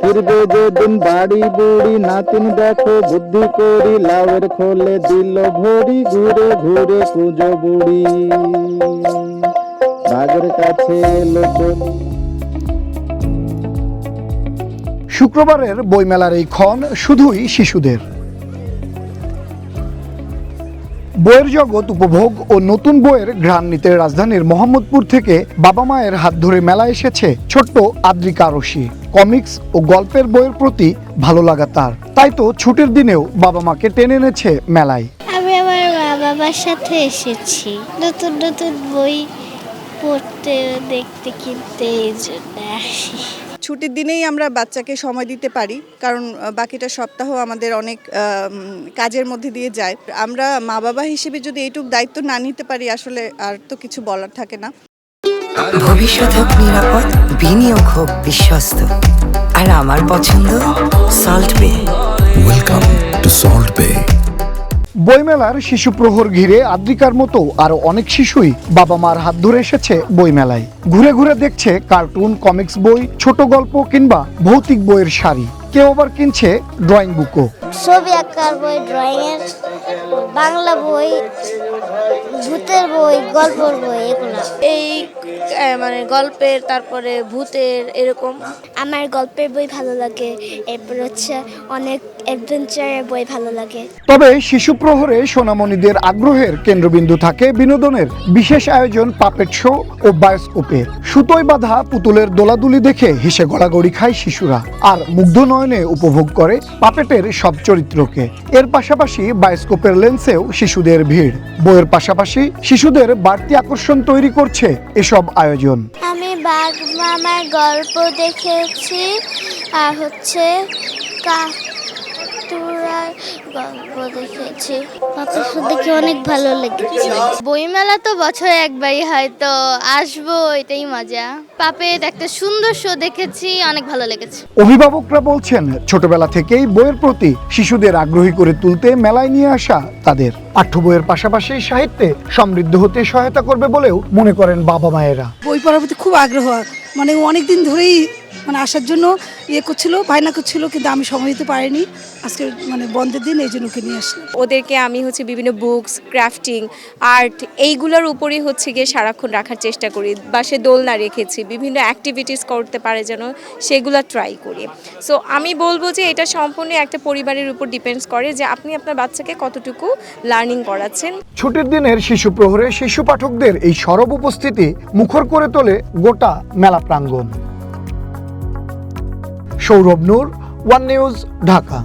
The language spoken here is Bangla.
ফিরবে যেদিন বাড়ি বুড়ি, নাতিন দেখো বুদ্ধি করি, লাউয়ের খোলে দিল ভরি, ঘুরে ঘুরে কুঁজো বুড়ি বাঘের কাছে এলো চলি। শুক্রবারের বইমেলার এই ক্ষণ শুধুই শিশুদের। বইয়ের জগৎ উপভোগ ও নতুন বইয়ের ঘ্রাণ নিতে রাজধানীর মোহাম্মদপুর থেকে বাবা মায়ের হাত ধরে মেলায় এসেছে ছোট্ট আদ্রিকা আরশি। কমিক্স ও গল্পের বইয়ের প্রতি ভালো লাগা তার, তাই তো ছুটির দিনেও বাবা মাকে টেনে এনেছে মেলায়। আমি আমার মা বাবার সাথে এসেছি নতুন নতুন বই পড়তে, দেখতে, কিনতে, এই জন্য আসি। ছুটির দিনেই আমরা বাচ্চাকে সময় দিতে পারি, কারণ বাকিটা সপ্তাহ আমাদের অনেক কাজের মধ্যে দিয়ে যায়। আমরা মা বাবা হিসেবে যদি এইটুকু দায়িত্ব না নিতে পারি, আসলে আর তো কিছু বলার থাকে না। ভবিষ্যৎ হোক নিরাপদ, বিনিয়োগ হোক বিশ্বস্ত, আর আমার পছন্দ সল্ট বে। ওয়েলকাম টু সল্ট বে। বইমেলার শিশু প্রহর ঘিরে আদ্রিকার মতো আরো অনেক শিশুই বাবা মার হাত ধরে এসেছে বইমেলায়। ঘুরে ঘুরে দেখছে কার্টুন, কমিক্স বই, ছোট গল্প কিংবা ভৌতিক বইয়ের সারি। কেউ আবার কিনছে ড্রয়িং বুকও। ছবি আঁকার বই, ড্রয়িংয়ের, বাংলা বই, ভূতের বই, গল্পের বই, এগুলো। এই মানে গল্পের, তারপরে ভূতের, এরকম। আমার গল্পের বই ভালো লাগে, এরপর হচ্ছে অনেক অ্যাডভেঞ্চারের বই ভালো লাগে। তবে শিশু প্রহরে সোনামণিদের আগ্রহের কেন্দ্রবিন্দু থাকে বিনোদনের বিশেষ আয়োজন পাপেট শো ও বায়োস্কোপের। সুতোয় বাঁধা পুতুলের দোলাদুলি দেখে হেসে গড়াগড়ি খায় শিশুরা, আর মুগ্ধ নয়নে উপভোগ করে পাপেটের সব চরিত্রকে। এর পাশাপাশি বায়োস্কোপের লেন্সেও শিশুদের ভিড়। বইয়ের পাশাপাশি শিশুদের বাড়তি আকর্ষণ তৈরি করছে এসব আয়োজন। আমি বাঘ মামার গল্প দেখেছি, আর হচ্ছে কাতুরার গল্প দেখেছি। দেখে অনেক ভালো লেগেছে। বইমেলা তো বছরে একবারই হয়, তো আসবো, এটাই মজা। পাপেট একটা সুন্দর শো দেখেছি, অনেক ভালো লেগেছে। অভিভাবকরা বলছেন ছোটবেলা থেকেই বইয়ের প্রতি শিশুদের আগ্রহী করে তুলতে মেলায় নিয়ে আসা তাদের পাঠ্য বইয়ের পাশাপাশি সাহিত্যে সমৃদ্ধ হতে সহায়তা করবে বলেও মনে করেন বাবা মায়েরা। বই পড়ার প্রতি খুব আগ্রহ, মানে অনেকদিন ধরেই আসার জন্য করছিল, বায়না করছিল, কিন্তু আমি সময় দিতে পারিনি। আজকে বন্ধের দিন, এই জন্য ওকে নিয়ে আসলাম। ওদেরকে আমি বিভিন্ন বুকস, ক্রাফটিং, আর্ট, এইগুলোর উপরই গিয়ে সারাক্ষণ রাখার চেষ্টা করি। বাসে দোলনা রেখেছি, বিভিন্ন অ্যাক্টিভিটিস করতে পারে যেন, সেগুলো ট্রাই করি। সো আমি বলবো যে এটা সম্পূর্ণ একটা পরিবারের উপর ডিপেন্ডস করে যে আপনি আপনার বাচ্চাকে কতটুকু লার্নিং করাচ্ছেন। ছুটির দিনের শিশু প্রহরে শিশু পাঠকদের এই সরব উপস্থিতি মুখর করে তোলে গোটা মেলা প্রাঙ্গণ। সৌরভ নূর, ওয়ান নিউজ, ঢাকা।